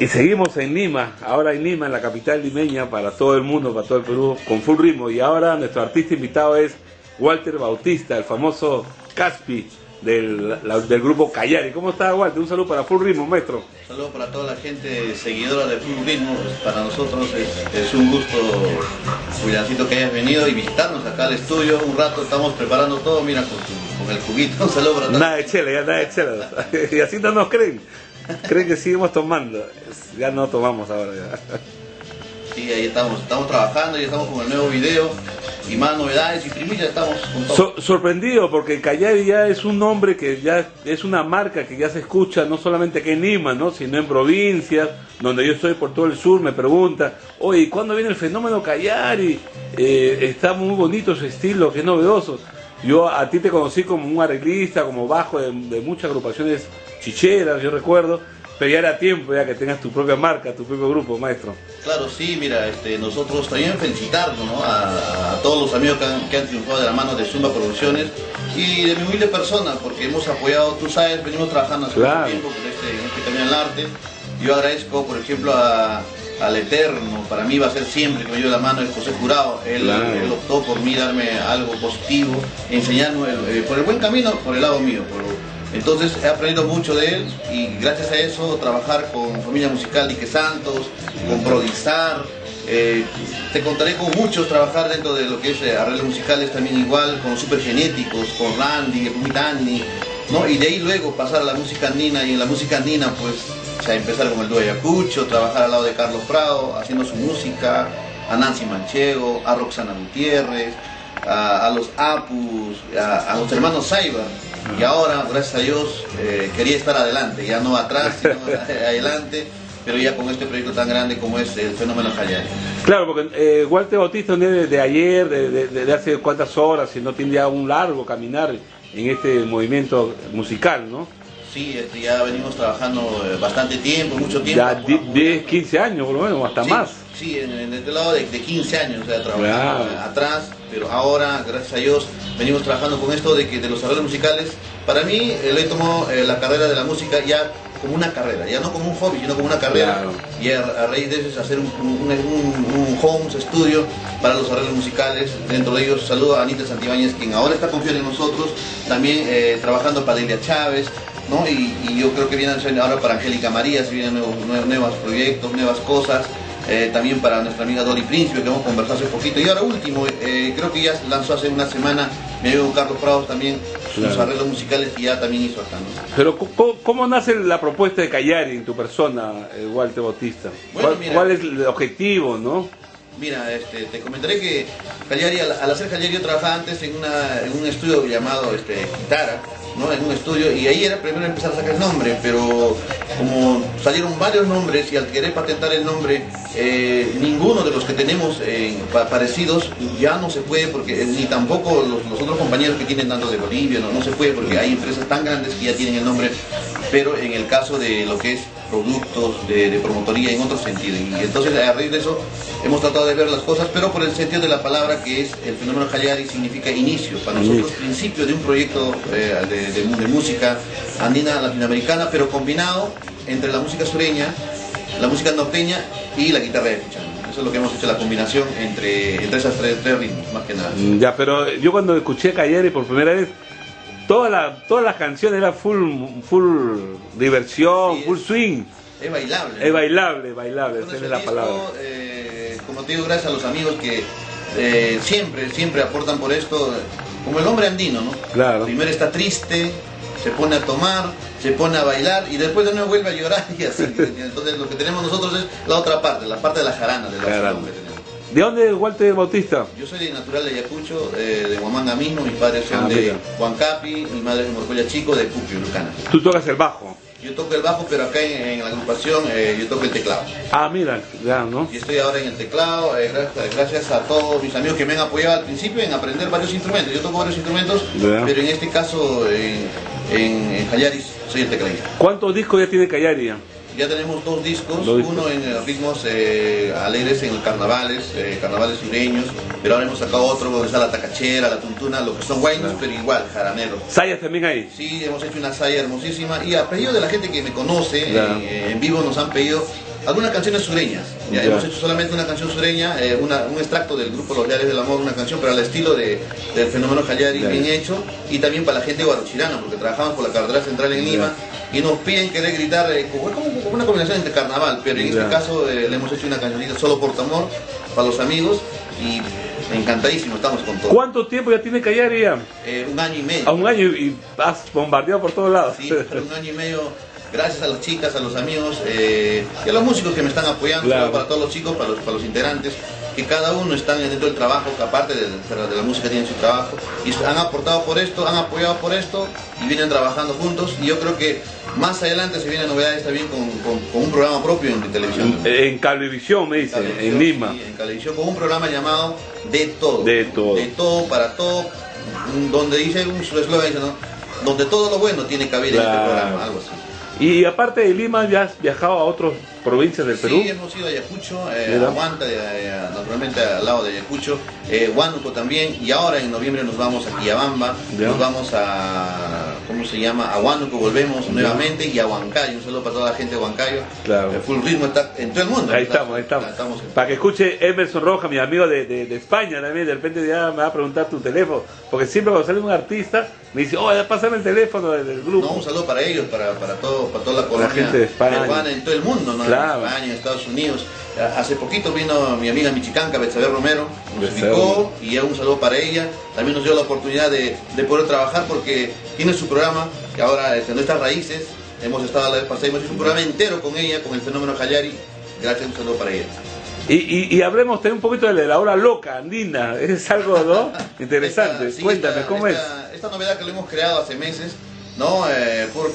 Y seguimos en Lima, ahora en Lima, en la capital limeña, para todo el mundo, para todo el Perú, con Full Ritmo. Y ahora nuestro artista invitado es Walter Bautista, el famoso Caspi del grupo Callari. ¿Cómo está, Walter? Un saludo para Full Ritmo, maestro. Un saludo para toda la gente seguidora de Full Ritmo. Pues para nosotros es un gusto, Juliancito, que hayas venido y visitarnos acá al estudio. Un rato estamos preparando todo, mira, con el juguito. Un saludo para todos. Nada de chela, ya nada de chela. Y así no nos creen. Creen que seguimos tomando. Ya no tomamos ahora ya. Sí, ahí estamos trabajando, ya estamos con el nuevo video y más novedades y primillas, estamos con todo. Sorprendido porque Callari ya es un nombre que ya es una marca que ya se escucha no solamente aquí en Lima, ¿no? Sino en provincias, donde yo estoy por todo el sur, me preguntan, oye, ¿cuándo viene el fenómeno Callari? Está muy bonito su estilo, que es novedoso. Yo a ti te conocí como un arreglista, como bajo de muchas agrupaciones chicheras, yo recuerdo, pero ya era tiempo ya que tengas tu propia marca, tu propio grupo, maestro. Claro, sí, mira, nosotros también felicitarnos, ¿no? a todos los amigos que han triunfado de la mano de Zumba Producciones y de mi humilde persona, porque hemos apoyado, tú sabes, venimos trabajando hace mucho tiempo en este camino al arte. Yo agradezco, por ejemplo, al Eterno, para mí va a ser siempre que me lleve la mano, el José Jurado. Él optó por mí, darme algo positivo, enseñarme por el buen camino, por el lado mío. Entonces he aprendido mucho de él y gracias a eso trabajar con Familia Musical Dique Santos, con Prodizar, te contaré con muchos, trabajar dentro de lo que es arreglos musicales también igual, con Supergenéticos, con Randy, con Mitani, ¿no? Y de ahí luego pasar a la música andina y en la música andina pues ya empezar con el dúo de Ayacucho, trabajar al lado de Carlos Prado, haciendo su música, a Nancy Manchego, a Roxana Gutiérrez, a los Apus, a los hermanos Cyber. Y ahora, gracias a Dios, quería estar adelante, ya no atrás, sino adelante, pero ya con este proyecto tan grande como es el fenómeno Callari. Claro, porque Walter Bautista no es de ayer, de hace cuántas horas, sino tiene ya un largo caminar en este movimiento musical, ¿no? Sí, ya venimos trabajando bastante tiempo, mucho tiempo. Ya 10, 15 años por lo menos, hasta más. Sí, en este lado de 15 años, o sea, trabajando atrás, pero ahora, gracias a Dios, venimos trabajando con esto de los arreglos musicales. Para mí, le he tomado la carrera de la música ya como una carrera, ya no como un hobby, sino como una carrera. Y a raíz de eso, hacer un home studio para los arreglos musicales. Dentro de ellos, saludo a Anita Santibáñez, quien ahora está confiando en nosotros, también trabajando para Delia Chávez, ¿no? Y yo creo que vienen ahora para Angélica María, se vienen nuevos proyectos, nuevas cosas. También para nuestra amiga Dolly Príncipe, que hemos conversado hace poquito. Y ahora último, creo que ya lanzó hace una semana, mi amigo Carlos Prados también, sus arreglos musicales que ya también hizo acá, ¿no? Pero ¿cómo nace la propuesta de Callari en tu persona, Walter Bautista? Bueno, ¿Cuál es el objetivo, no? Mira, te comentaré que Callari, al hacer Callari, yo trabajaba antes en un estudio llamado Kitara, ¿no? En un estudio, y ahí era primero empezar a sacar el nombre, pero como salieron varios nombres y al querer patentar el nombre, ninguno de los que tenemos parecidos ya no se puede, porque ni tampoco los otros compañeros que tienen tanto de Bolivia, no se puede, porque hay empresas tan grandes que ya tienen el nombre, pero en el caso de lo que es productos de promotoría en otro sentido, y entonces a raíz de eso hemos tratado de ver las cosas, pero por el sentido de la palabra, que es el fenómeno Callari, significa inicio, para nosotros principio de un proyecto de música andina latinoamericana, pero combinado entre la música sureña, la música norteña y la guitarra de pichán. Eso es lo que hemos hecho, la combinación entre esas tres ritmos, más que nada. Ya, pero yo cuando escuché Callari por primera vez, todas las canciones era full diversión, full swing. Es bailable. Es bailable, esa es la palabra. Como te digo, gracias a los amigos que siempre aportan por esto, como el hombre andino, ¿no? Claro. Primero está triste, se pone a tomar, se pone a bailar y después de nuevo vuelve a llorar y así. Entonces lo que tenemos nosotros es la otra parte, la parte de la jarana, de la que tenemos. ¿De dónde es Walter Bautista? Yo soy natural de Ayacucho, de Huamanga mismo, mis padres son de Huancapi, mi madre es de Morcoya Chico, de Pupi, Lucana. ¿Tú tocas el bajo? Yo toco el bajo, pero acá en la agrupación yo toco el teclado. Ah, mira, ya, ¿no? Y estoy ahora en el teclado, gracias a todos mis amigos que me han apoyado al principio en aprender varios instrumentos. Yo toco varios instrumentos, pero en este caso, en Callari, soy el tecladista. ¿Cuántos discos ya tiene Callari? Ya tenemos 2 discos, uno en ritmos alegres, en carnavales, carnavales sureños, pero ahora hemos sacado otro donde está la tacachera, la tuntuna, lo que son guaynos, pero igual, jaraneros. ¿Sayas también ahí? Sí, hemos hecho una saya hermosísima y a pedido de la gente que me conoce, en vivo nos han pedido algunas canciones sureñas. Ya hemos hecho solamente una canción sureña, un extracto del grupo Los Leales del Amor, una canción pero al estilo del fenómeno Jayari, bien hecho, y también para la gente guarochirana, porque trabajamos por la carretera central en Lima y nos piden querer gritar como una combinación entre carnaval, pero en este caso le hemos hecho una cancionita solo por tu amor, para los amigos, y encantadísimo, estamos con todo. ¿Cuánto tiempo ya tiene Jayari ya? 1 año y medio. A 1 año y has bombardeado por todos lados. Sí, pero 1 año y medio. Gracias a las chicas, a los amigos y a los músicos que me están apoyando, para todos los chicos, para los integrantes, que cada uno están dentro del trabajo, que aparte de la música tienen su trabajo, y han aportado por esto, han apoyado por esto, y vienen trabajando juntos, y yo creo que más adelante se vienen novedades también con un programa propio en televisión. En Cablevisión, me dicen, en Lima. Sí, en Cablevisión, con un programa llamado De Todo. De Todo. De Todo, para todo, donde dice su eslogan, ¿no? Donde todo lo bueno tiene cabida en este programa, algo así. Y aparte de Lima, ¿ya has viajado a otras provincias del Perú? Sí, hemos ido a Ayacucho, a Huanta, naturalmente al lado de Ayacucho, Huánuco también, y ahora en noviembre nos vamos a Quillabamba, nos vamos a, ¿cómo se llama? A Huánuco, volvemos nuevamente, y a Huancayo, un saludo para toda la gente de Huancayo. El Full Ritmo está en todo el mundo. Ahí estamos. Para que escuche Emerson Rojas, mi amigo de España también, de repente ya me va a preguntar tu teléfono, porque siempre cuando sale un artista, me dice, pásame el teléfono del grupo. No, un saludo para ellos, para toda la colonia gente de España, peruana, en todo el mundo, ¿no? En España, en Estados Unidos. Hace poquito vino mi amiga michicanca, Betsabe Romero, nos ubicó, y un saludo para ella. También nos dio la oportunidad de poder trabajar porque tiene su programa, que ahora Nuestras Raíces, hemos estado la vez pasada, hemos hecho un programa entero con ella, con el fenómeno Jayari. Gracias, un saludo para ella. Y hablemos también un poquito de la hora loca andina, es algo, ¿no? Interesante. Cuéntame, ¿cómo es? Esta novedad que lo hemos creado hace meses, ¿no?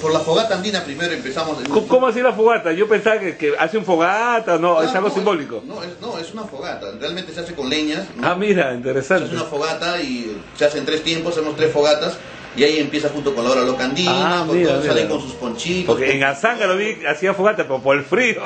Por la fogata andina primero empezamos. ¿Cómo así la fogata? Yo pensaba que hace un fogata, no, es algo simbólico. No, es una fogata, realmente se hace con leñas, ¿no? Ah, mira, interesante. Es una fogata y se hace en 3 tiempos, hacemos 3 fogatas. Y ahí empieza junto con la hora loca andina, salen con sus ponchitos. Porque en Azanga lo vi, hacía fogata, pero por el frío.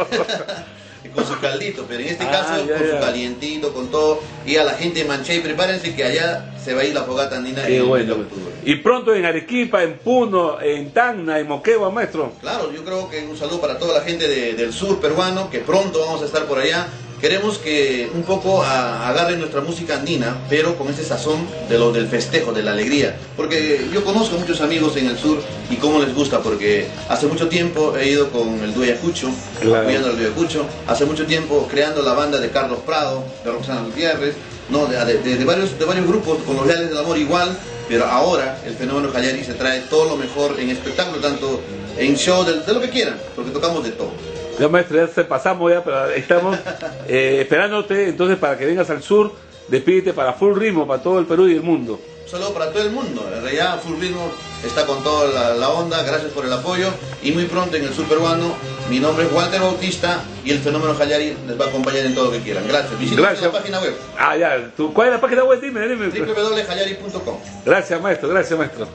Con su caldito, pero en este caso con su calientito, con todo, y a la gente de Manchay, prepárense que allá se va a ir la fogata andina en octubre. Y pronto en Arequipa, en Puno, en Tacna, en Moquegua, maestro. Claro, yo creo que un saludo para toda la gente del sur peruano, que pronto vamos a estar por allá. Queremos que un poco agarren nuestra música andina, pero con ese sazón del festejo, de la alegría. Porque yo conozco muchos amigos en el sur y cómo les gusta, porque hace mucho tiempo he ido con el dúo Ayacucho, apoyando al dúo Ayacucho, hace mucho tiempo creando la banda de Carlos Prado, de Roxana Gutiérrez, ¿no? de varios grupos, con Los Leales del Amor igual, pero ahora el fenómeno Jayari se trae todo lo mejor en espectáculo, tanto en show, de lo que quieran, porque tocamos de todo. Ya, maestro, ya se pasamos ya, pero estamos esperándote entonces para que vengas al sur, despídete para Full Ritmo, para todo el Perú y el mundo. Un saludo para todo el mundo, en realidad Full Ritmo está con toda la onda, gracias por el apoyo, y muy pronto en el sur peruano, mi nombre es Walter Bautista y el fenómeno Jayari les va a acompañar en todo lo que quieran. Gracias, visiten la página web. ¿Cuál es la página web? Dime. www.jayari.com. Gracias, maestro.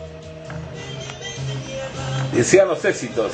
Y sean los éxitos.